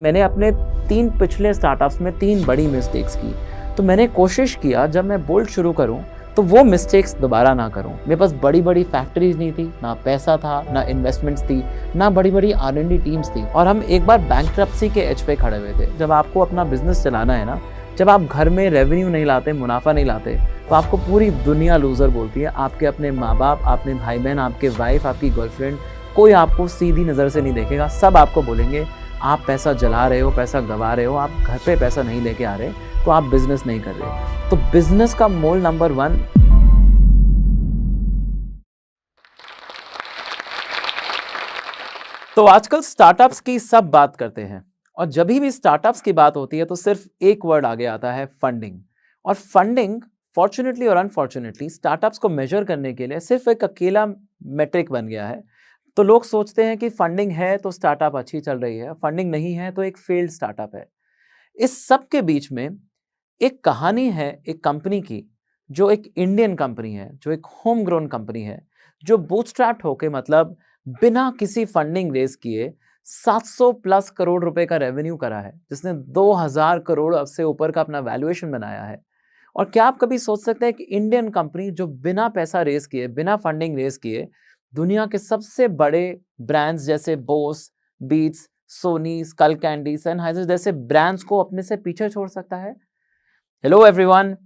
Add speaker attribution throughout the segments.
Speaker 1: मैंने अपने 3 पिछले स्टार्टअप्स में 3 बड़ी मिस्टेक्स की। तो मैंने कोशिश किया जब मैं बोल्ट शुरू करूँ, तो वो मिस्टेक्स दोबारा ना करूँ। मेरे पास बड़ी-बड़ी फैक्ट्रीज़ नहीं थी, ना पैसा था, ना इन्वेस्टमेंट्स थी, ना बड़ी-बड़ी R&D टीम्स थी और हम एक बार बैंकरप्सी के एज पे खड़े हुए थे। जब आपको अपना बिज़नेस चलाना है ना, जब आप घर में रेवेन्यू नहीं लाते, मुनाफ़ा नहीं लाते, तो आपको पूरी दुनिया लूज़र बोलती है। आपके अपने माँ-बाप, अपने भाई-बहन, आपके वाइफ़, आपकी गर्लफ्रेंड, कोई आपको सीधी नज़र से नहीं देखेगा। सब आपको बोलेंगे आप पैसा जला रहे हो, पैसा गँवा रहे हो, आप घर पे पैसा नहीं लेके आ रहे, तो आप बिज़नेस नहीं कर रहे। तो बिज़नेस का मोल नंबर 1। तो आजकल स्टार्टअप्स की सब बात करते हैं और जभी भी स्टार्टअप्स की बात होती है तो सिर्फ एक वर्ड आगे आता है, फंडिंग। और फंडिंग फॉर्चुनेटली और अनफॉर्चुनेटली स्टार्टअप्स को मेजर करने के लिए सिर्फ एक अकेला मेट्रिक बन गया है। तो लोग सोचते हैं कि फंडिंग है तो स्टार्टअप अच्छी चल रही है, फंडिंग नहीं है तो एक फेल्ड स्टार्टअप है। इस सब के बीच में एक कहानी है एक कंपनी की, जो एक इंडियन कंपनी है, जो एक होम ग्रोन कंपनी है, जो बूटस्ट्रैप्ड होके मतलब बिना किसी फंडिंग रेज किए 700 प्लस करोड़ रुपए का रेवेन्यू करा है, जिसने 2000 करोड़ से ऊपर का अपना वैल्यूएशन बनाया है। और क्या आप कभी सोच सकते हैं कि इंडियन कंपनी जो बिना पैसा रेज किए, बिना फंडिंग रेज किए, दुनिया के सबसे बड़े ब्रांड्स जैसे Bose, Beats, Sony, skull candy, Sennheiser जैसे ब्रांड्स को अपने से पीछे छोड़ सकता है? हेलो एवरीवन,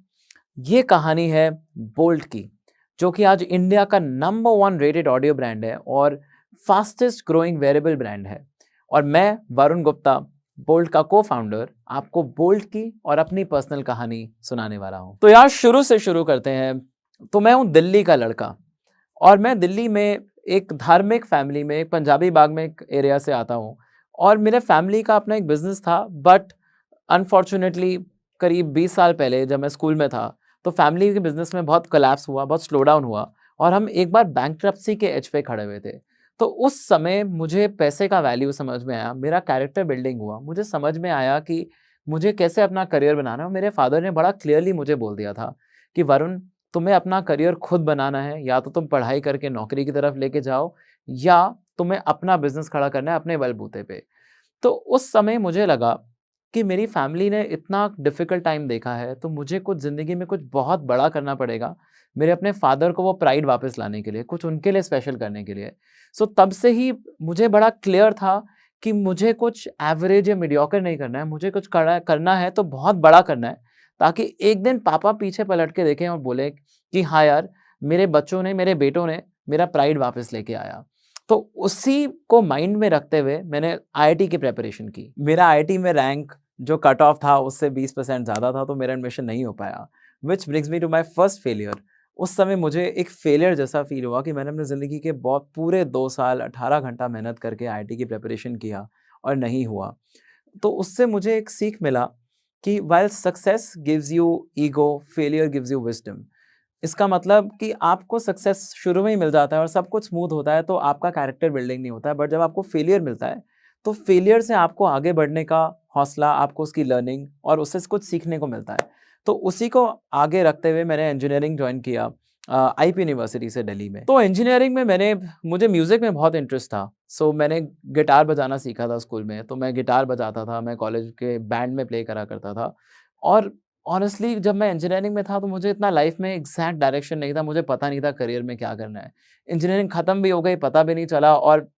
Speaker 1: ये कहानी है बोल्ट की, जो कि आज इंडिया का नंबर 1 रेटेड ऑडियो ब्रांड है और फास्टेस्ट ग्रोइंग वेरेबल ब्रांड है। और मैं वरुण गुप्ता, बोल्ट का को फाउंडर, आपको बोल्ट की और अपनी पर्सनल कहानी सुनाने वाला हूँ। तो यार शुरू से शुरू करते हैं। तो मैं हूँ दिल्ली का लड़का और मैं दिल्ली में एक धार्मिक फैमिली में, एक पंजाबी बाग में एक एरिया से आता हूँ और मेरे फैमिली का अपना एक बिजनेस था। बट अनफॉर्चुनेटली करीब 20 साल पहले जब मैं स्कूल में था, तो फैमिली के बिजनेस में बहुत कोलैप्स हुआ, बहुत स्लो डाउन हुआ और हम एक बार बैंकरप्सी के एज पे खड़े हुए थे। तो उस समय मुझे पैसे का वैल्यू समझ में आया, मेरा कैरेक्टर बिल्डिंग हुआ, मुझे समझ में आया कि मुझे कैसे अपना करियर बनाना है। और मेरे फादर ने बड़ा क्लियरली मुझे बोल दिया था कि वरुण, तुम्हें अपना करियर खुद बनाना है, या तो तुम पढ़ाई करके नौकरी की तरफ लेके जाओ, या तुम्हें अपना बिजनेस खड़ा करना है अपने बलबूते पे। तो उस समय मुझे लगा कि मेरी फैमिली ने इतना डिफ़िकल्ट टाइम देखा है, तो मुझे कुछ ज़िंदगी में कुछ बहुत बड़ा करना पड़ेगा, मेरे अपने फ़ादर को वो प्राइड वापस लाने के लिए, कुछ उनके लिए स्पेशल करने के लिए। सो तब से ही मुझे बड़ा क्लियर था कि मुझे कुछ एवरेज या मीडियोकर नहीं करना है, मुझे कुछ कड़ा करना है तो बहुत बड़ा करना है, ताकि एक दिन पापा पीछे पलट के देखें और बोले कि हाँ यार, मेरे बच्चों ने, मेरे बेटों ने मेरा प्राइड वापस लेके आया। तो उसी को माइंड में रखते हुए मैंने आईआईटी की प्रिपरेशन की। मेरा आईआईटी में रैंक जो कट ऑफ था उससे 20% ज़्यादा था, तो मेरा एडमिशन नहीं हो पाया, which brings me to my first failure. उस समय मुझे एक फेलियर जैसा फ़ील हुआ कि मैंने अपनी ज़िंदगी के बहुत पूरे 2 साल 18 घंटा मेहनत करके आईआईटी की प्रिपरेशन किया और नहीं हुआ। तो उससे मुझे एक सीख मिला कि while success gives you ego, failure gives you wisdom. इसका मतलब कि आपको सक्सेस शुरू में ही मिल जाता है और सब कुछ स्मूथ होता है, तो आपका कैरेक्टर बिल्डिंग नहीं होता है। बट जब आपको फेलियर मिलता है, तो फेलियर से आपको आगे बढ़ने का हौसला, आपको उसकी लर्निंग और उससे कुछ सीखने को मिलता है। तो उसी को आगे रखते हुए मैंने इंजीनियरिंग जॉइन किया आईपी यूनिवर्सिटी से दिल्ली में। तो इंजीनियरिंग में मुझे म्यूज़िक में बहुत इंटरेस्ट था। सो मैंने गिटार बजाना सीखा था स्कूल में, तो मैं गिटार बजाता था, मैं कॉलेज के बैंड में प्ले करा करता था। और ऑनेस्टली जब मैं इंजीनियरिंग में था तो मुझे इतना लाइफ में एग्जैक्ट डायरेक्शन नहीं था, मुझे पता नहीं था करियर में क्या करना है। इंजीनियरिंग खत्म भी हो गई, पता भी नहीं चला, और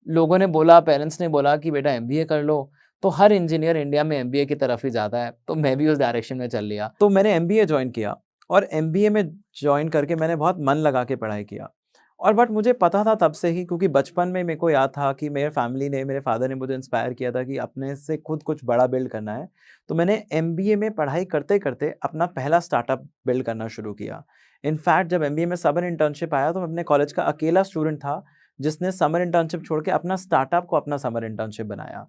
Speaker 1: लोगों ने बोला, पेरेंट्स ने बोला कि बेटा एमबीए कर लो। तो हर इंजीनियर इंडिया में एमबीए की तरफ ही जाता है, तो मैं भी उस डायरेक्शन में चल लिया। तो मैंने एमबीए जॉइन किया और एमबीए में जॉइन करके मैंने बहुत मन लगा के पढ़ाई किया। और बट मुझे पता था तब से ही, क्योंकि बचपन में मेरे को याद था कि मेरे फैमिली ने, मेरे फादर ने मुझे इंस्पायर किया था कि अपने से खुद कुछ बड़ा बिल्ड करना है। तो मैंने एमबीए में पढ़ाई करते-करते अपना पहला स्टार्टअप बिल्ड करना शुरू किया। इनफैक्ट जब एमबीए में समर इंटर्नशिप आया, तो मैं अपने कॉलेज का अकेला स्टूडेंट था जिसने समर इंटर्नशिप छोड़ के अपना स्टार्टअप को अपना समर इंटर्नशिप बनाया।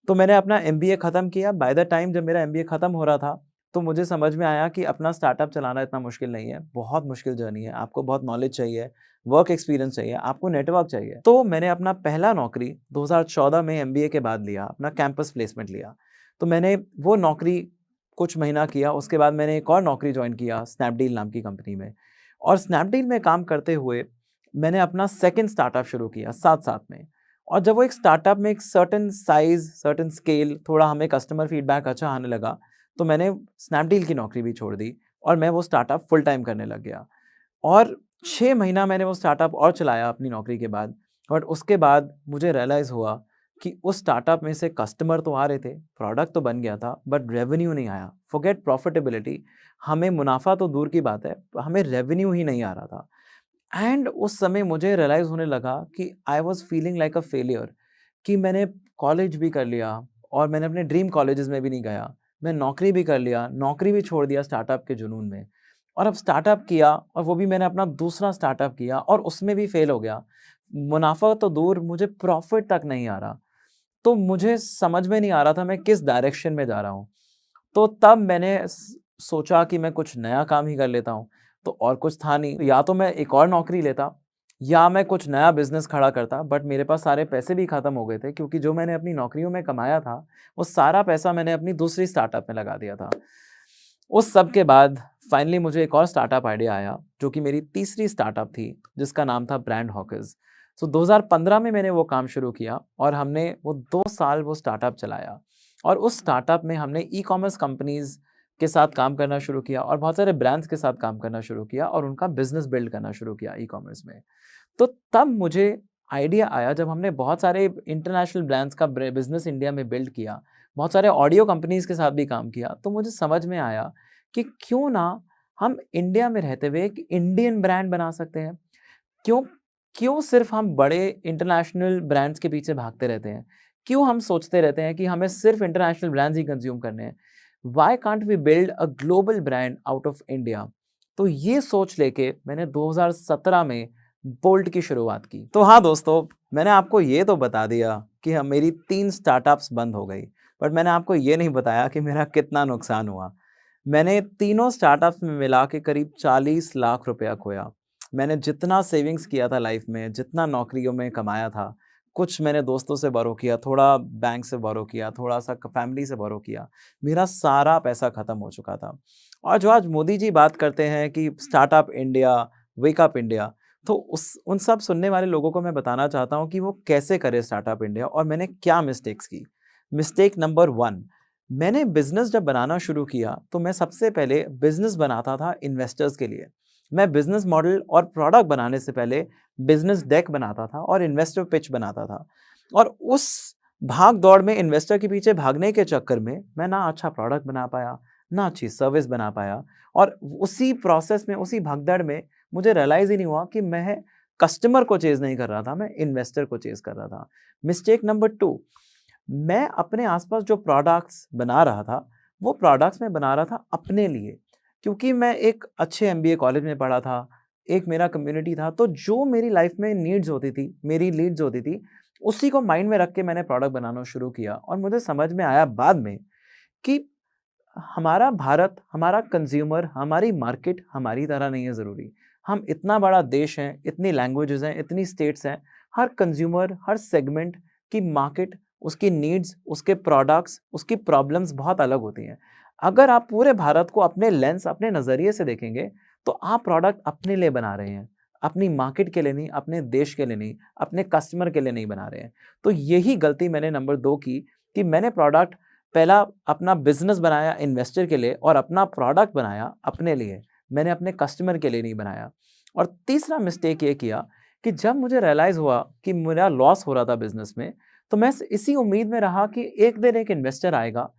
Speaker 1: तो मैंने अपना एमबीए खत्म किया। बाय द टाइम जब मेरा एमबीए खत्म हो रहा था, तो मुझे समझ में आया कि अपना स्टार्टअप चलाना इतना मुश्किल नहीं है, बहुत मुश्किल जर्नी है। आपको बहुत नॉलेज चाहिए, वर्क एक्सपीरियंस चाहिए, आपको नेटवर्क चाहिए। तो मैंने अपना पहला नौकरी 2014 में एमबीए के बाद लिया, अपना कैंपस प्लेसमेंट लिया। तो मैंने वो नौकरी कुछ महीना किया, उसके बाद मैंने एक और नौकरी जॉइन किया स्नैपडील नाम की कंपनी में। और स्नैपडील में काम करते हुए मैंने अपना सेकंड स्टार्टअप शुरू किया साथ-साथ में। और जब वो एक स्टार्टअप में एक सर्टेन साइज़, सर्टेन स्केल, थोड़ा हमें कस्टमर फीडबैक अच्छा आने लगा, तो मैंने स्नैपडील की नौकरी भी छोड़ दी और मैं वो स्टार्टअप फुल टाइम करने लग गया। और 6 महीना मैंने वो स्टार्टअप और चलाया अपनी नौकरी के बाद, और उसके बाद मुझे रियलाइज़ हुआ कि उस स्टार्टअप में से कस्टमर तो आ रहे थे, प्रोडक्ट तो बन गया था, बट रेवेन्यू नहीं आया। फॉरगेट प्रॉफिटेबिलिटी, हमें मुनाफ़ा तो दूर की बात है, हमें रेवेन्यू ही नहीं आ रहा था। एंड उस समय मुझे रियलाइज़ होने लगा कि I was feeling like a failure, कि मैंने कॉलेज भी कर लिया और मैंने अपने ड्रीम कॉलेजेस में भी नहीं गया। मैं नौकरी भी कर लिया, नौकरी भी छोड़ दिया स्टार्टअप के जुनून में। और अब स्टार्टअप किया, और वो भी मैंने अपना दूसरा स्टार्टअप किया और उसमें भी फेल हो गया। मुनाफ़ा तो दूर, मुझे प्रॉफ़िट तक नहीं आ रहा। तो मुझे समझ में नहीं आ रहा था मैं किस डायरेक्शन में जा रहा हूँ। तो तब मैंने सोचा कि मैं कुछ नया काम ही कर लेता हूँ। तो और कुछ था नहीं, या तो मैं एक और नौकरी लेता या मैं कुछ नया बिज़नेस खड़ा करता, बट मेरे पास सारे पैसे भी ख़त्म हो गए थे, क्योंकि जो मैंने अपनी नौकरियों में कमाया था, वो सारा पैसा मैंने अपनी दूसरी स्टार्टअप में लगा दिया था। उस सब के बाद फाइनली मुझे एक और स्टार्टअप आइडिया आया, जो कि मेरी तीसरी स्टार्टअप थी, जिसका नाम था ब्रांड हॉकर्स। सो 2015 में मैंने वो काम शुरू किया और हमने वो 2 साल वो स्टार्टअप चलाया। और उस स्टार्टअप में हमने ई-कॉमर्स कंपनीज़ के साथ काम करना शुरू किया और बहुत सारे ब्रांड्स के साथ काम करना शुरू किया और उनका बिज़नेस बिल्ड करना शुरू किया ई-कॉमर्स में। तो तब मुझे आइडिया आया, जब हमने बहुत सारे इंटरनेशनल ब्रांड्स का बिज़नेस इंडिया में बिल्ड किया, बहुत सारे ऑडियो कंपनीज़ के साथ भी काम किया, तो मुझे समझ में आया कि क्यों ना हम इंडिया में रहते हुए एक इंडियन ब्रांड बना सकते हैं। क्यों क्यों सिर्फ़ हम बड़े इंटरनेशनल ब्रांड्स के पीछे भागते रहते हैं? क्यों हम सोचते रहते हैं कि हमें सिर्फ़ इंटरनेशनल ब्रांड्स ही कंज़्यूम करने हैं? Why can't we build a global brand out of India? तो ये सोच लेके मैंने 2017 में बोल्ट की शुरुआत की। तो हाँ दोस्तों, मैंने आपको ये तो बता दिया कि मेरी 3 स्टार्टअप्स बंद हो गई, बट मैंने आपको ये नहीं बताया कि मेरा कितना नुकसान हुआ। मैंने तीनों स्टार्टअप्स में मिला के करीब 40 लाख रुपया खोया। मैंने जितना सेविंग्स किया था लाइफ में, जितना नौकरियों में कमाया था, कुछ मैंने दोस्तों से बोरो किया, थोड़ा बैंक से बोरो किया, थोड़ा-सा फैमिली से बोरो किया। मेरा सारा पैसा खत्म हो चुका था। और जो आज मोदी जी बात करते हैं कि startup India, wake up India, तो उस उन सब सुनने वाले लोगों को मैं बताना चाहता हूँ कि वो कैसे करें स्टार्टअप इंडिया और मैंने क्या मिस्टेक्स की। मिस्टेक नंबर 1, मैंने बिज़नेस जब बनाना शुरू किया, तो मैं सबसे पहले बिज़नेस बनाता था इन्वेस्टर्स के लिए। मैं बिज़नेस मॉडल और प्रोडक्ट बनाने से पहले बिज़नेस डेक बनाता था और इन्वेस्टर पिच बनाता था। और उस भाग-दौड़ में इन्वेस्टर के पीछे भागने के चक्कर में मैं ना अच्छा प्रोडक्ट बना पाया, ना अच्छी सर्विस बना पाया, और उसी प्रोसेस में, उसी भगदड़ में मुझे रियलाइज़ ही नहीं हुआ कि मैं कस्टमर को चेज़ नहीं कर रहा था, मैं इन्वेस्टर को चेज़ कर रहा था। मिस्टेक नंबर 2, मैं अपने आसपास जो प्रोडक्ट्स बना रहा था, वो प्रोडक्ट्स मैं बना रहा था अपने लिए। क्योंकि मैं एक अच्छे एमबीए कॉलेज में पढ़ा था, एक मेरा कम्युनिटी था, तो जो मेरी लाइफ में नीड्स होती थी, मेरी लीड्स होती थी, उसी को माइंड में रख के मैंने प्रोडक्ट बनाना शुरू किया। और मुझे समझ में आया बाद में कि हमारा भारत, हमारा कंज़्यूमर, हमारी मार्केट हमारी तरह नहीं है ज़रूरी। हम इतना बड़ा देश हैं, इतनी लैंग्वेजेज़ हैं, इतनी स्टेट्स हैं, हर कंज़्यूमर, हर सेगमेंट की मार्केट, उसकी नीड्स, उसके प्रोडक्ट्स, उसकी प्रॉब्लम्स बहुत अलग होती हैं। अगर आप पूरे भारत को अपने लेंस, अपने नज़रिए से देखेंगे, तो आप प्रोडक्ट अपने लिए बना रहे हैं। अपनी मार्केट के लिए नहीं, अपने देश के लिए नहीं, अपने कस्टमर के लिए नहीं बना रहे हैं। तो यही गलती मैंने नंबर 2 की, कि मैंने प्रोडक्ट पहला अपना बिज़नेस बनाया इन्वेस्टर के लिए और अपना प्रोडक्ट बनाया अपने लिए, मैंने अपने कस्टमर के लिए नहीं बनाया। और तीसरा मिस्टेक ये किया कि जब मुझे रियलाइज़ हुआ कि मेरा लॉस हो रहा था बिज़नेस में, तो मैं इसी उम्मीद में रहा कि एक दिन एक इन्वेस्टर आएगा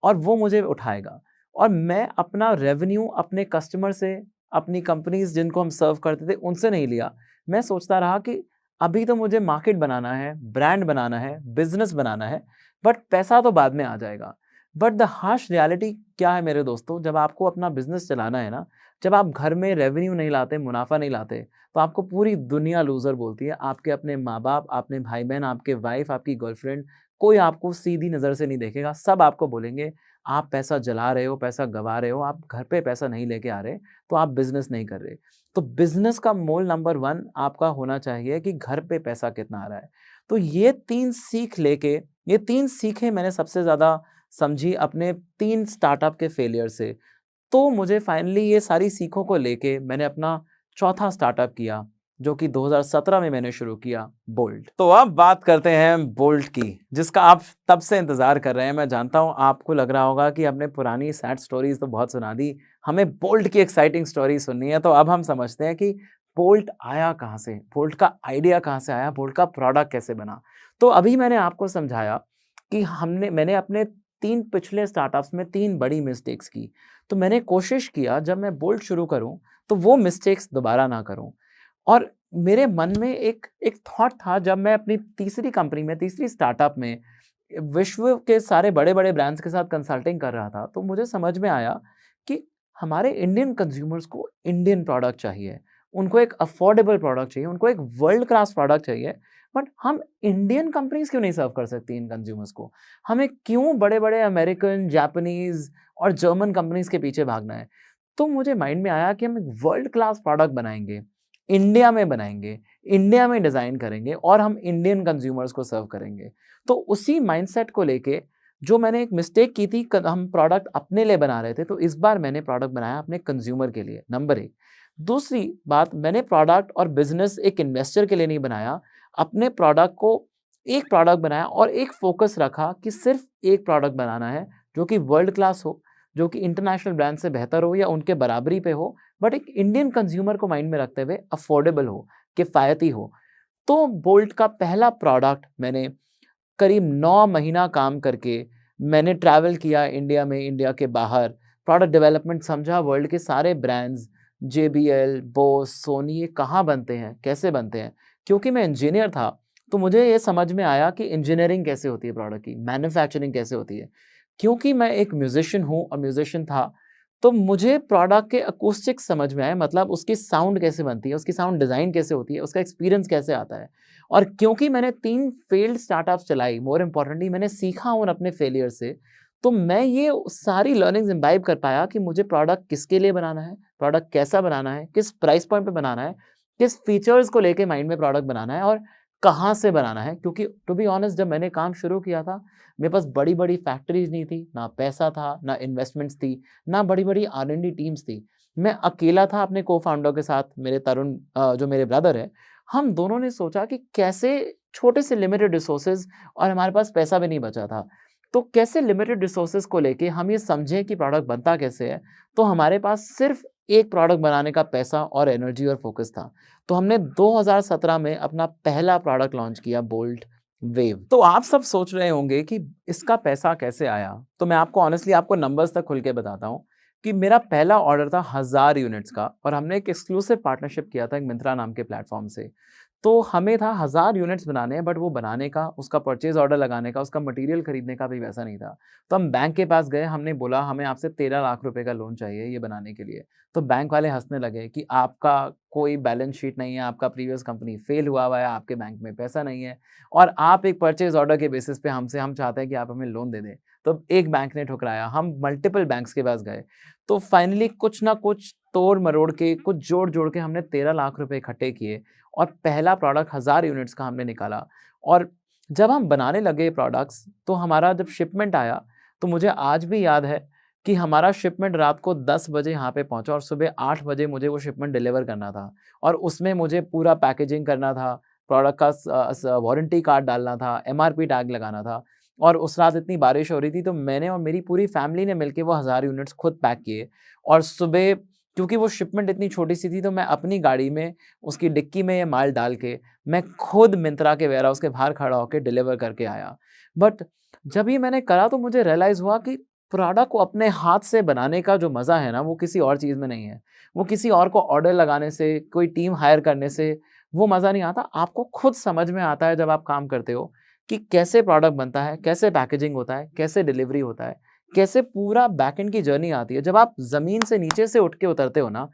Speaker 1: और वो मुझे उठाएगा, और मैं अपना रेवेन्यू अपने कस्टमर से, अपनी कंपनीज़ जिनको हम सर्व करते थे, उनसे नहीं लिया। मैं सोचता रहा कि अभी तो मुझे मार्केट बनाना है, ब्रांड बनाना है, बिज़नेस बनाना है, बट पैसा तो बाद में आ जाएगा। बट द हार्श रियलिटी क्या है मेरे दोस्तों, जब आपको अपना बिज़नेस चलाना है ना, जब आप घर में रेवेन्यू नहीं लाते, मुनाफ़ा नहीं लाते, तो आपको पूरी दुनिया लूज़र बोलती है। आपके अपने माँ-बाप, अपने भाई-बहन, आपके वाइफ़, आपकी गर्लफ्रेंड, कोई आपको सीधी नज़र से नहीं देखेगा। सब आपको बोलेंगे, "आप पैसा जला रहे हो, पैसा गँवा रहे हो, आप घर पे पैसा नहीं लेके आ रहे, तो आप बिज़नेस नहीं कर रहे।" तो बिज़नेस का मोल नंबर 1 आपका होना चाहिए कि घर पे पैसा कितना आ रहा है। तो ये 3 सीख लेके, ये 3 सीखें मैंने सबसे ज़्यादा समझी अपने 3 स्टार्टअप के फेलियर से। तो मुझे फाइनली ये सारी सीखों को लेके मैंने अपना चौथा स्टार्टअप किया, जो कि 2017 में मैंने शुरू किया, बोल्ट। तो अब बात करते हैं बोल्ट की, जिसका आप तब से इंतजार कर रहे हैं। मैं जानता हूं आपको लग रहा होगा कि आपने पुरानी सैड स्टोरीज तो बहुत सुना दी, हमें बोल्ट की एक्साइटिंग स्टोरी सुननी है। तो अब हम समझते हैं कि बोल्ट आया कहाँ से, बोल्ट का आइडिया कहाँ से आया, बोल्ट का प्रोडक्ट कैसे बना। तो अभी मैंने आपको समझाया कि मैंने अपने 3 पिछले स्टार्टअप्स में 3 बड़ी मिस्टेक्स की। तो मैंने कोशिश किया जब मैं बोल्ट शुरू करूँ तो वो मिस्टेक्स दोबारा ना करूँ। और मेरे मन में एक थॉट था जब मैं अपनी तीसरी कंपनी में, तीसरी स्टार्टअप में विश्व के सारे बड़े-बड़े ब्रांड्स के साथ कंसल्टिंग कर रहा था, तो मुझे समझ में आया कि हमारे इंडियन कंज्यूमर्स को इंडियन प्रोडक्ट चाहिए। उनको एक अफोर्डेबल प्रोडक्ट चाहिए, उनको एक वर्ल्ड क्लास प्रोडक्ट चाहिए। बट हम इंडियन कंपनीज़ क्यों नहीं सर्व कर सकती इन कंज्यूमर्स को? हमें क्यों बड़े-बड़े अमेरिकन, जापानीज़ और जर्मन कंपनीज़ के पीछे भागना है? तो मुझे माइंड में आया कि हम एक वर्ल्ड क्लास प्रोडक्ट बनाएँगे, इंडिया में बनाएँगे, इंडिया में डिज़ाइन करेंगे और हम इंडियन कंज्यूमर्स को सर्व करेंगे। तो उसी माइंडसेट को लेके जो मैंने एक मिस्टेक की थी, हम प्रोडक्ट अपने लिए बना रहे थे, तो इस बार मैंने प्रोडक्ट बनाया अपने कंज्यूमर के लिए, नंबर 1। दूसरी बात, मैंने प्रोडक्ट और बिज़नेस एक इन्वेस्टर के लिए नहीं बनाया, अपने प्रोडक्ट को एक प्रोडक्ट बनाया और एक फ़ोकस रखा कि सिर्फ़ एक प्रोडक्ट बनाना है, जो कि वर्ल्ड क्लास हो, जो कि इंटरनेशनल ब्रांड से बेहतर हो या उनके बराबरी पे हो, बट एक इंडियन कंज्यूमर को माइंड में रखते हुए अफोर्डेबल हो, किफ़ायती हो। तो बोल्ट का पहला प्रोडक्ट मैंने करीब 9 महीना काम करके मैंने ट्रैवल किया इंडिया में, इंडिया के बाहर, प्रोडक्ट डेवलपमेंट समझा, वर्ल्ड के सारे ब्रांड्स जेबीएल, बोस, सोनी ये कहाँ बनते हैं, कैसे बनते हैं। क्योंकि मैं इंजीनियर था, तो मुझे ये समझ में आया कि इंजीनियरिंग कैसे होती है प्रोडक्ट की, मैन्युफैक्चरिंग कैसे होती है। क्योंकि मैं एक म्यूज़िशियन हूँ और म्यूज़िशियन था, तो मुझे प्रोडक्ट के अकॉस्टिक्स समझ में आए, मतलब उसकी साउंड कैसे बनती है, उसकी साउंड डिज़ाइन कैसे होती है, उसका एक्सपीरियंस कैसे आता है। और क्योंकि मैंने 3 फेल्ड स्टार्टअप्स चलाई, मोर इम्पोर्टेंटली मैंने सीखा उन अपने फेलियर से, तो मैं ये सारी लर्निंग्स इम्बाइब कर पाया कि मुझे प्रोडक्ट किसके लिए बनाना है, प्रोडक्ट कैसा बनाना है, किस प्राइस पॉइंट पे बनाना है, किस फीचर्स को लेके माइंड में प्रोडक्ट बनाना है और कहाँ से बनाना है। क्योंकि टू बी ऑनेस्ट जब मैंने काम शुरू किया था, मेरे पास बड़ी-बड़ी फैक्ट्रीज़ नहीं थी, ना पैसा था, ना इन्वेस्टमेंट्स थी, ना बड़ी-बड़ी आर-एन-डी टीम्स थी। मैं अकेला था अपने को-फाउंडर के साथ, मेरे तरुण जो मेरे ब्रदर हैं, हम दोनों ने सोचा कि कैसे छोटे से लिमिटेड रिसोर्सेज और हमारे पास पैसा भी नहीं बचा था। तो कैसे लिमिटेड रिसोर्सेज को लेके हम ये समझें कि प्रोडक्ट बनता कैसे है, तो हमारे पास सिर्फ़ एक प्रोडक्ट बनाने का पैसा और एनर्जी और फ़ोकस था। तो हमने 2017 में अपना पहला प्रोडक्ट लॉन्च किया, बोल्ट वेव। तो आप सब सोच रहे होंगे कि इसका पैसा कैसे आया? तो मैं आपको ऑनेस्टली आपको नंबर्स तक खुल के बताता हूँ कि मेरा पहला ऑर्डर था 1000 यूनिट्स का और हमने एक एक्सक्लूसिव पार्टनरशिप किया था एक मिंत्रा नाम के प्लेटफ़ॉर्म से। तो हमें था 1000 यूनिट्स बनाने हैं, बट वो बनाने का, उसका परचेज़ ऑर्डर लगाने का, उसका मटेरियल खरीदने का भी पैसा नहीं था। तो हम बैंक के पास गए, हमने बोला हमें आपसे 13 लाख रुपए का लोन चाहिए ये बनाने के लिए। तो बैंक वाले हँसने लगे कि आपका कोई बैलेंस शीट नहीं है, आपका प्रीवियस कंपनी फेल हुआ है, आपके बैंक में पैसा नहीं है और आप एक परचेज़ ऑर्डर के बेसिस पे हम चाहते हैं कि आप हमें लोन दे दें। तो एक बैंक ने ठुकराया, हम मल्टीपल बैंक्स के पास गए। तो फाइनली कुछ ना कुछ तोड़-मरोड़ के, कुछ जोड़-जोड़ के हमने 13 लाख रुपए इकट्ठे किए और पहला प्रोडक्ट 1000 यूनिट्स का हमने निकाला। और जब हम बनाने लगे प्रोडक्ट्स, तो हमारा जब शिपमेंट आया, तो मुझे आज भी याद है कि हमारा शिपमेंट रात को 10 बजे यहाँ पे पहुँचा और सुबह 8 बजे मुझे वो शिपमेंट डिलीवर करना था और उसमें मुझे पूरा पैकेजिंग करना था, प्रोडक्ट का वारंटी कार्ड डालना था, एमआरपी टैग लगाना था और उस रात इतनी बारिश हो रही थी, तो मैंने और मेरी पूरी फैमिली ने मिलके वो 1000 यूनिट्स खुद पैक किए और सुबह, क्योंकि वो शिपमेंट इतनी छोटी-सी थी, तो मैं अपनी गाड़ी में उसकी डिक्की में ये माल डाल के मैं खुद मिंत्रा के वेयरहाउस के बाहर खड़ा होके डिलीवर करके आया। बट जब ये मैंने करा तो मुझे रियलाइज़ हुआ कि प्रोडक्ट को अपने हाथ से बनाने का जो मज़ा है ना, वो किसी और चीज़ में नहीं है। वो किसी और को ऑर्डर लगाने से, कोई टीम हायर करने से वो मज़ा नहीं आता। आपको खुद समझ में आता है जब आप काम करते हो कि कैसे प्रोडक्ट बनता है, कैसे पैकेजिंग होता है, कैसे डिलीवरी होता है, कैसे पूरा बैकएंड की जर्नी आती है। जब आप ज़मीन से नीचे से उठ के उतरते हो ना,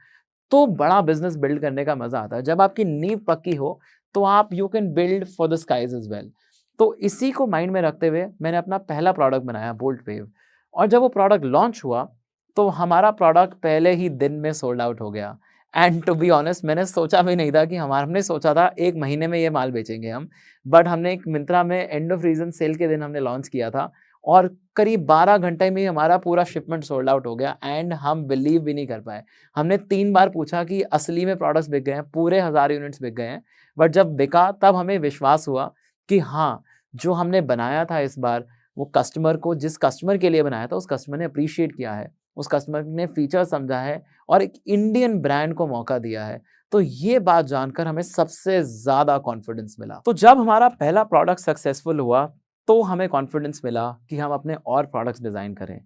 Speaker 1: तो बड़ा बिज़नेस बिल्ड करने का मज़ा आता है। जब आपकी नींव पक्की हो, तो आप you can build for the skies as well. तो इसी को माइंड में रखते हुए मैंने अपना पहला प्रोडक्ट बनाया, बोल्ट वेव। और जब वो प्रोडक्ट लॉन्च हुआ, तो हमारा प्रोडक्ट पहले ही दिन में सोल्ड आउट हो गया। एंड टू बी ऑनेस्ट मैंने सोचा भी नहीं था कि हमने सोचा था 1 महीने में ये माल बेचेंगे हम। बट हमने एक मिंत्रा में एंड ऑफ रीज़न सेल के दिन हमने लॉन्च किया था और करीब 12 घंटे में ही हमारा पूरा शिपमेंट सोल्ड आउट हो गया एंड हम बिलीव भी नहीं कर पाए। हमने 3 बार पूछा कि असली में प्रोडक्ट्स बिक गए हैं, पूरे 1000 यूनिट्स बिक गए हैं, बट जब बिका तब हमें विश्वास हुआ कि हाँ, जो हमने बनाया था इस बार वो कस्टमर को, जिस कस्टमर के लिए बनाया था उस कस्टमर ने अप्रिशिएट किया है, उस कस्टमर ने फीचर समझा है और एक इंडियन ब्रांड को मौका दिया है। तो ये बात जानकर हमें सबसे ज़्यादा कॉन्फिडेंस मिला। तो जब हमारा पहला प्रोडक्ट सक्सेसफुल हुआ, तो हमें कॉन्फिडेंस मिला कि हम अपने और प्रोडक्ट्स डिज़ाइन करें।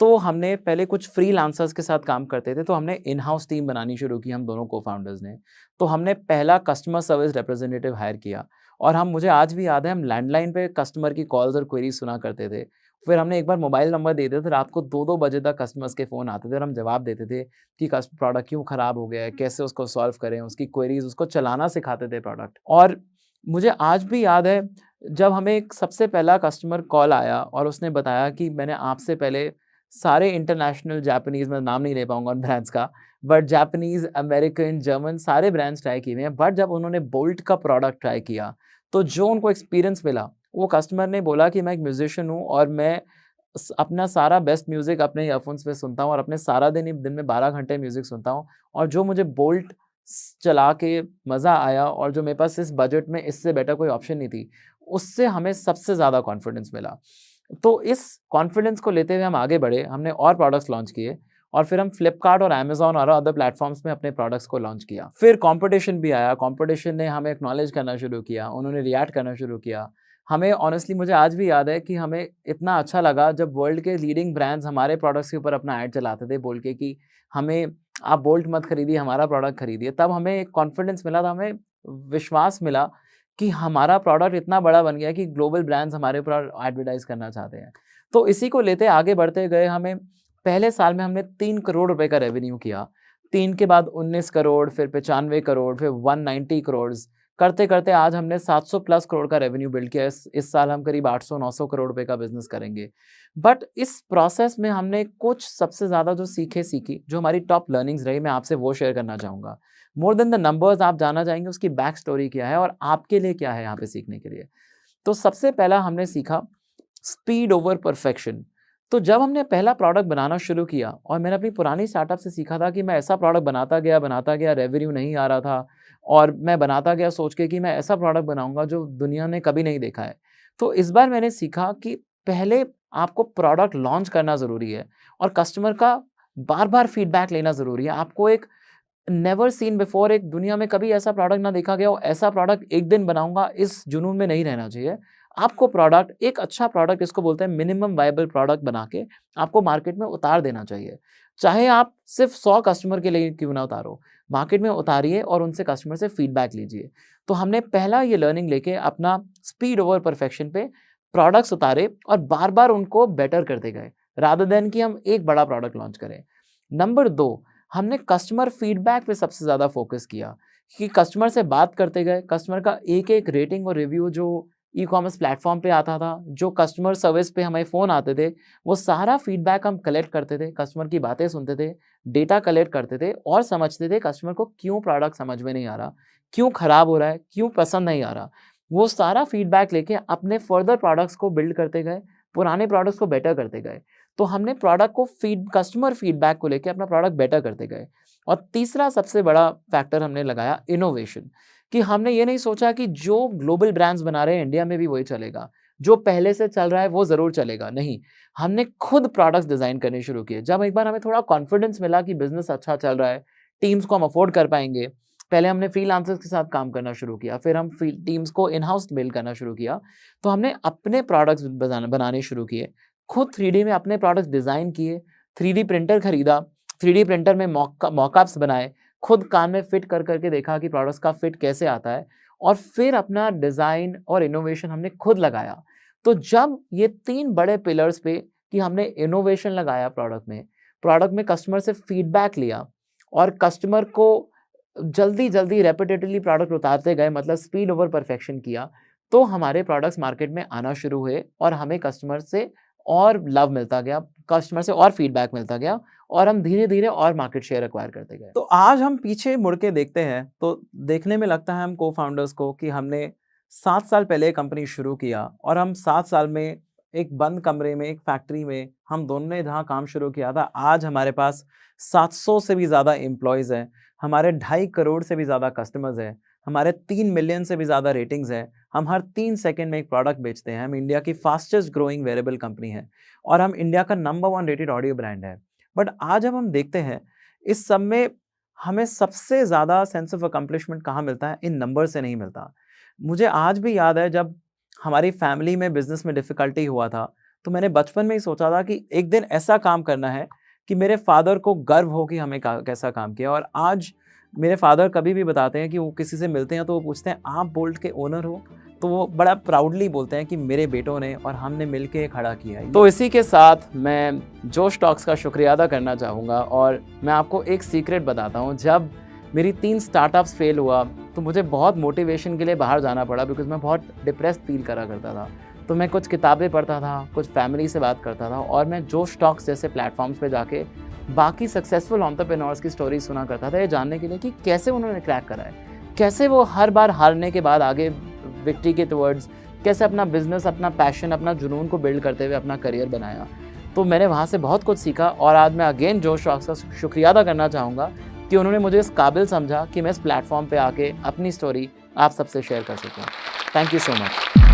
Speaker 1: तो हमने पहले कुछ फ्रीलांसर्स के साथ काम करते थे, तो हमने इन हाउस टीम बनानी शुरू की, हम दोनों को-फाउंडर्स ने। तो हमने पहला कस्टमर सर्विस रिप्रेजेंटेटिव हायर किया और हम, मुझे आज भी याद है, हम लैंडलाइन पे कस्टमर की कॉल्स और क्वेरीज सुना करते थे। फिर हमने एक बार मोबाइल नंबर दे दिया था, रात को 2-2 बजे तक कस्टमर्स के फ़ोन आते थे और हम जवाब देते थे कि प्रोडक्ट क्यों ख़राब हो गया है, कैसे उसको सॉल्व करें, उसकी क्वेरीज, उसको चलाना सिखाते थे प्रोडक्ट। और मुझे आज भी याद है, जब हमें एक सबसे पहला कस्टमर कॉल आया और उसने बताया कि मैंने आपसे पहले सारे इंटरनेशनल जापानीज़, मैं नाम नहीं ले पाऊँगा उन ब्रांड्स का, बट जापानीज़, अमेरिकन, जर्मन सारे ब्रांड्स ट्राई किए हुए हैं, बट जब उन्होंने बोल्ट का प्रोडक्ट ट्राई किया, तो जो उनको एक्सपीरियंस मिला, वो कस्टमर ने बोला कि मैं एक म्यूज़िशियन हूँ और मैं अपना सारा बेस्ट म्यूज़िक अपने ईयरफ़ोन्स में सुनता हूँ और अपने सारा दिन में 12 घंटे म्यूज़िक सुनता हूँ, और जो मुझे बोल्ट चला के मज़ा आया और जो मेरे पास इस बजट में इससे बेटर कोई ऑप्शन नहीं थी, उससे हमें सबसे ज़्यादा कॉन्फिडेंस मिला। तो इस कॉन्फिडेंस को लेते हुए हम आगे बढ़े, हमने और प्रोडक्ट्स लॉन्च किए और फिर हम फ्लिपकार्ट और अमेज़न और अदर प्लेटफ़ॉर्म्स में अपने प्रोडक्ट्स को लॉन्च किया। फिर कॉम्पिटिशन भी आया, कॉम्पिटिशन ने हमें एक्नॉलेज करना शुरू किया, उन्होंने रिएक्ट करना शुरू किया। हमें ऑनेस्टली, मुझे आज भी याद है कि हमें इतना अच्छा लगा जब वर्ल्ड के लीडिंग ब्रांड्स हमारे प्रोडक्ट्स के ऊपर अपना ऐड चलाते थे बोल के कि हमें, आप बोल्ट मत खरीदिए, हमारा प्रोडक्ट खरीदिए। तब हमें एक कॉन्फिडेंस मिला था, हमें विश्वास मिला कि हमारा प्रोडक्ट इतना बड़ा बन गया कि ग्लोबल ब्रांड्स हमारे ऊपर एडवर्टाइज़ करना चाहते हैं। तो इसी को लेते आगे बढ़ते गए, हमें पहले साल में हमने 3 करोड़ रुपए का रेवेन्यू किया। 3 के बाद 19 करोड़, फिर 95 करोड़, फिर 190 करोड़, करते-करते आज हमने 700 प्लस करोड़ का रेवेन्यू बिल्ड किया है। इस साल हम करीब 800-900 करोड़ रुपए का बिज़नेस करेंगे। बट इस प्रोसेस में हमने कुछ सबसे ज़्यादा जो सीखी, जो हमारी टॉप लर्निंग्स रही, मैं आपसे वो शेयर करना चाहूँगा। मोर देन द नंबर्स, आप जानना चाहेंगे उसकी बैक स्टोरी क्या है और आपके लिए क्या है यहाँ पे सीखने के लिए। तो सबसे पहला हमने सीखा स्पीड ओवर परफेक्शन। तो जब हमने पहला प्रोडक्ट बनाना शुरू किया और मैंने अपनी पुरानी स्टार्टअप से सीखा था कि मैं ऐसा प्रोडक्ट बनाता गया, रेवेन्यू नहीं आ रहा था और मैं बनाता गया सोच के कि मैं ऐसा प्रोडक्ट बनाऊँगा जो दुनिया ने कभी नहीं देखा है। तो इस बार मैंने सीखा कि पहले आपको प्रोडक्ट लॉन्च करना ज़रूरी है और कस्टमर का बार-बार फीडबैक लेना ज़रूरी है। आपको एक नेवर सीन बिफोर, एक दुनिया में कभी ऐसा प्रोडक्ट ना देखा गया हो, ऐसा प्रोडक्ट एक दिन बनाऊँगा, इस जुनून में नहीं रहना चाहिए। आपको प्रोडक्ट, एक अच्छा प्रोडक्ट, इसको बोलते हैं मिनिमम वायबल प्रोडक्ट, बना के आपको मार्केट में उतार देना चाहिए। चाहे आप सिर्फ़ 100 कस्टमर के लिए क्यों ना उतारो, मार्केट में उतारिए और उनसे कस्टमर से फीडबैक लीजिए। तो हमने पहला ये लर्निंग लेके अपना स्पीड ओवर परफेक्शन पे प्रोडक्ट्स उतारे और बार-बार उनको बेटर करते गए, रादर देन कि हम एक बड़ा प्रोडक्ट लॉन्च करें। नंबर 2, हमने कस्टमर फीडबैक पे सबसे ज़्यादा फ़ोकस किया कि कस्टमर से बात करते गए, कस्टमर का एक-एक रेटिंग और रिव्यू जो ई-कॉमर्स प्लेटफ़ॉर्म पे आता था, जो कस्टमर सर्विस पे हमें फ़ोन आते थे, वो सारा फीडबैक हम कलेक्ट करते थे, कस्टमर की बातें सुनते थे, डेटा कलेक्ट करते थे और समझते थे कस्टमर को क्यों प्रोडक्ट समझ में नहीं आ रहा, क्यों खराब हो रहा है, क्यों पसंद नहीं आ रहा। वो सारा फीडबैक लेके अपने फर्दर प्रोडक्ट्स को बिल्ड करते गए, पुराने प्रोडक्ट्स को बेटर करते गए। तो हमने प्रोडक्ट को कस्टमर फीडबैक को लेके अपना प्रोडक्ट बेटर करते गए। और तीसरा सबसे बड़ा फैक्टर हमने लगाया इनोवेशन, कि हमने ये नहीं सोचा कि जो ग्लोबल ब्रांड्स बना रहे हैं इंडिया में भी वही चलेगा, जो पहले से चल रहा है वो ज़रूर चलेगा, नहीं। हमने खुद प्रोडक्ट्स डिज़ाइन करने शुरू किए। जब एक बार हमें थोड़ा कॉन्फिडेंस मिला कि बिज़नेस अच्छा चल रहा है, टीम्स को हम अफ़ोर्ड कर पाएँगे, पहले हमने फ्रीलांसर्स के साथ काम करना शुरू किया, फिर हम टीम्स को इन हाउस बिल्ड करना शुरू किया। तो हमने अपने प्रोडक्ट्स बनाने शुरू किए, खुद 3D में अपने प्रोडक्ट्स डिज़ाइन किए, 3D प्रिंटर खरीदा, 3D प्रिंटर में मॉकअप्स बनाए, खुद कान में फिट कर के देखा कि प्रोडक्ट्स का फिट कैसे आता है और फिर अपना डिज़ाइन और इनोवेशन हमने खुद लगाया। तो जब ये 3 बड़े पिलर्स पे, कि हमने इनोवेशन लगाया प्रोडक्ट में कस्टमर से फीडबैक लिया और कस्टमर को जल्दी-जल्दी रेपिटेटिवली प्रोडक्ट उतारते गए, मतलब स्पीड ओवर परफेक्शन किया, तो हमारे प्रोडक्ट्स मार्केट में आना शुरू हुए और हमें कस्टमर से और लव मिलता गया, कस्टमर से और फीडबैक मिलता गया और हम धीरे-धीरे और मार्केट शेयर एक्वायर करते गए। तो आज हम पीछे मुड़ के देखते हैं, तो देखने में लगता है हम को-फाउंडर्स को कि हमने 7 साल पहले कंपनी शुरू किया और हम 7 साल में एक बंद कमरे में, एक फैक्ट्री में हम दोनों ने जहाँ काम शुरू किया था, आज हमारे पास 700 से भी ज़्यादा एम्प्लॉयज़ हैं, हमारे 2.5 करोड़ से भी ज़्यादा कस्टमर्स हैं, हमारे 3 मिलियन से भी ज़्यादा रेटिंग्स हैं, हम हर 3 सेकंड में एक प्रोडक्ट बेचते हैं, हम इंडिया की फास्टेस्ट ग्रोइंग वेयरेबल कंपनी है और हम इंडिया का नंबर 1 रेटेड ऑडियो ब्रांड है। बट आज जब हम देखते हैं, इस सब में हमें सबसे ज़्यादा सेंस ऑफ अकम्प्लिशमेंट कहाँ मिलता है? इन नंबर से नहीं मिलता। मुझे आज भी याद है जब हमारी फैमिली में बिज़नेस में डिफ़िकल्टी हुआ था, तो मैंने बचपन में ही सोचा था कि एक दिन ऐसा काम करना है कि मेरे फ़ादर को गर्व हो कि हमें का कैसा काम किया। और आज मेरे फ़ादर कभी भी बताते हैं कि वो किसी से मिलते हैं तो वो पूछते हैं, आप बोल्ट के ओनर हो? तो वो बड़ा प्राउडली बोलते हैं कि मेरे बेटों ने और हमने मिलके ये खड़ा किया है। तो इसी के साथ मैं जोश टॉक्स का शुक्रिया अदा करना चाहूँगा और मैं आपको एक सीक्रेट बताता हूँ। जब मेरी 3 स्टार्टअप्स फेल हुआ तो मुझे बहुत मोटिवेशन के लिए बाहर जाना पड़ा, बिकॉज़ मैं बहुत डिप्रेस्ड फ़ील करा करता था। तो मैं कुछ किताबें पढ़ता था, कुछ फैमिली से बात करता था और मैं जोश टॉक्स जैसे प्लेटफ़ॉर्म्स पे जाके बाकी सक्सेसफुल एंटरप्रेन्योर्स की स्टोरी सुना करता था, ये जानने के लिए कि कैसे उन्होंने क्रैक करा है, कैसे वो हर बार हारने के बाद आगे विक्ट्री के टुवर्ड्स कैसे अपना बिज़नेस, अपना पैशन, अपना जुनून को बिल्ड करते हुए अपना करियर बनाया। तो मैंने वहाँ से बहुत कुछ सीखा और आज मैं अगेन जोश टॉक्स का शुक्रिया अदा करना चाहूँगा कि उन्होंने मुझे इस काबिल समझा कि मैं इस प्लेटफ़ॉर्म पे आके अपनी स्टोरी आप सबसे शेयर कर सकूँ। Thank you so much.